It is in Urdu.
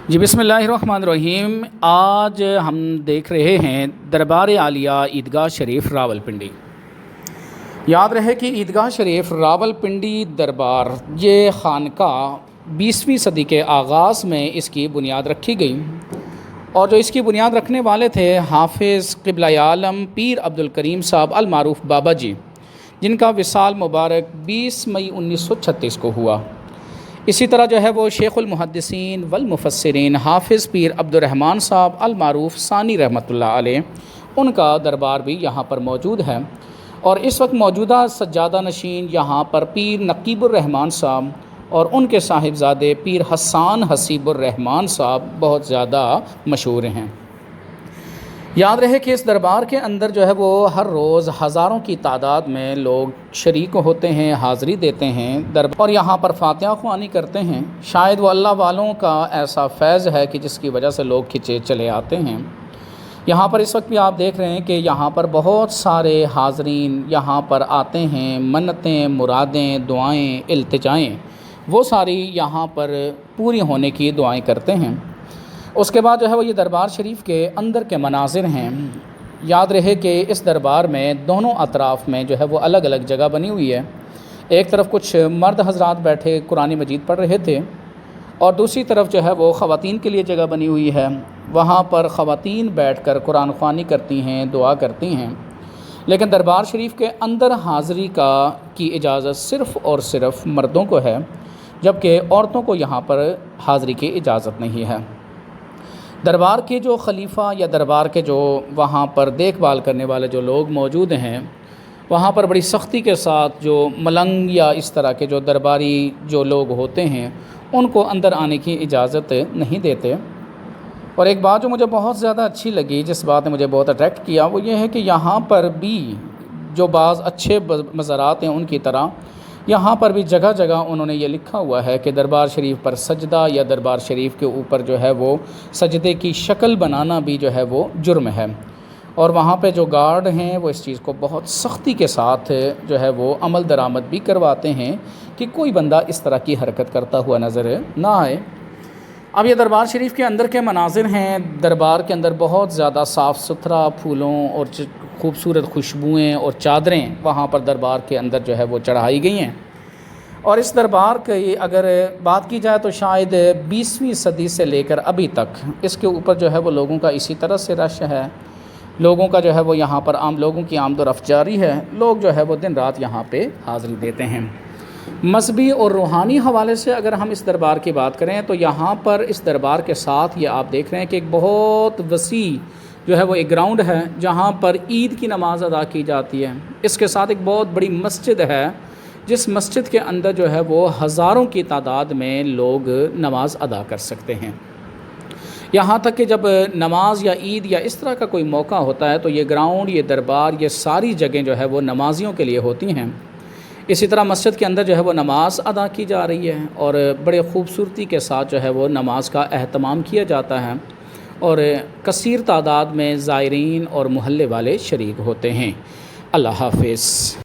جی بسم اللہ الرحمن الرحیم۔ آج ہم دیکھ رہے ہیں دربار عالیہ عیدگاہ شریف راولپنڈی۔ یاد رہے کہ عیدگاہ شریف راولپنڈی دربار یہ خانقاہ 20ویں صدی کے آغاز میں اس کی بنیاد رکھی گئی، اور جو اس کی بنیاد رکھنے والے تھے حافظ قبلہ عالم پیر عبدالکریم صاحب المعروف بابا جی، جن کا وصال مبارک 20 مئی 1936 کو ہوا۔ اسی طرح جو ہے وہ شیخ المحدثین والمفسرین حافظ پیر عبدالرحمن صاحب المعروف ثانی رحمۃ اللہ علیہ، ان کا دربار بھی یہاں پر موجود ہے۔ اور اس وقت موجودہ سجادہ نشین یہاں پر پیر نقیب الرحمن صاحب اور ان کے صاحبزادے پیر حسان حسیب الرحمن صاحب بہت زیادہ مشہور ہیں۔ یاد رہے کہ اس دربار کے اندر جو ہے وہ ہر روز ہزاروں کی تعداد میں لوگ شریک ہوتے ہیں، حاضری دیتے ہیں اور یہاں پر فاتحہ خوانی کرتے ہیں۔ شاید وہ اللہ والوں کا ایسا فیض ہے کہ جس کی وجہ سے لوگ کھنچے چلے آتے ہیں۔ یہاں پر اس وقت بھی آپ دیکھ رہے ہیں کہ یہاں پر بہت سارے حاضرین یہاں پر آتے ہیں، منتیں، مرادیں، دعائیں، التجائیں وہ ساری یہاں پر پوری ہونے کی دعائیں کرتے ہیں۔ اس کے بعد جو ہے وہ یہ دربار شریف کے اندر کے مناظر ہیں۔ یاد رہے کہ اس دربار میں دونوں اطراف میں جو ہے وہ الگ الگ جگہ بنی ہوئی ہے۔ ایک طرف کچھ مرد حضرات بیٹھے قرآن مجید پڑھ رہے تھے، اور دوسری طرف جو ہے وہ خواتین کے لیے جگہ بنی ہوئی ہے۔ وہاں پر خواتین بیٹھ کر قرآن خوانی کرتی ہیں، دعا کرتی ہیں۔ لیکن دربار شریف کے اندر حاضری کی اجازت صرف اور صرف مردوں کو ہے، جبکہ عورتوں کو یہاں پر حاضری کی اجازت نہیں ہے۔ دربار کے جو خلیفہ یا دربار کے جو وہاں پر دیکھ بھال کرنے والے جو لوگ موجود ہیں، وہاں پر بڑی سختی کے ساتھ جو ملنگ یا اس طرح کے جو درباری جو لوگ ہوتے ہیں ان کو اندر آنے کی اجازت نہیں دیتے۔ اور ایک بات جو مجھے بہت زیادہ اچھی لگی، جس بات نے مجھے بہت اٹریکٹ کیا، وہ یہ ہے کہ یہاں پر بھی جو بعض اچھے مزارات ہیں ان کی طرح یہاں پر بھی جگہ جگہ انہوں نے یہ لکھا ہوا ہے کہ دربار شریف پر سجدہ یا دربار شریف کے اوپر جو ہے وہ سجدے کی شکل بنانا بھی جو ہے وہ جرم ہے۔ اور وہاں پہ جو گارڈ ہیں وہ اس چیز کو بہت سختی کے ساتھ جو ہے وہ عمل درآمد بھی کرواتے ہیں کہ کوئی بندہ اس طرح کی حرکت کرتا ہوا نظر نہ آئے۔ اب یہ دربار شریف کے اندر کے مناظر ہیں۔ دربار کے اندر بہت زیادہ صاف ستھرا پھولوں اور خوبصورت خوشبوئیں اور چادریں وہاں پر دربار کے اندر جو ہے وہ چڑھائی گئی ہیں۔ اور اس دربار کی اگر بات کی جائے تو شاید 20ویں صدی سے لے کر ابھی تک اس کے اوپر جو ہے وہ لوگوں کا اسی طرح سے رش ہے۔ لوگوں کا جو ہے وہ یہاں پر لوگوں کی آمد و رفت جاری ہے۔ لوگ جو ہے وہ دن رات یہاں پہ حاضری دیتے ہیں۔ مذہبی اور روحانی حوالے سے اگر ہم اس دربار کی بات کریں تو یہاں پر اس دربار کے ساتھ یہ آپ دیکھ رہے ہیں کہ ایک بہت وسیع جو ہے وہ ایک گراؤنڈ ہے جہاں پر عید کی نماز ادا کی جاتی ہے۔ اس کے ساتھ ایک بہت بڑی مسجد ہے، جس مسجد کے اندر جو ہے وہ ہزاروں کی تعداد میں لوگ نماز ادا کر سکتے ہیں۔ یہاں تک کہ جب نماز یا عید یا اس طرح کا کوئی موقع ہوتا ہے تو یہ گراؤنڈ، یہ دربار، یہ ساری جگہیں جو ہے وہ نمازیوں کے لیے ہوتی ہیں۔ اسی طرح مسجد کے اندر جو ہے وہ نماز ادا کی جا رہی ہے، اور بڑے خوبصورتی کے ساتھ جو ہے وہ نماز کا اہتمام کیا جاتا ہے، اور کثیر تعداد میں زائرین اور محلے والے شریک ہوتے ہیں۔ اللہ حافظ۔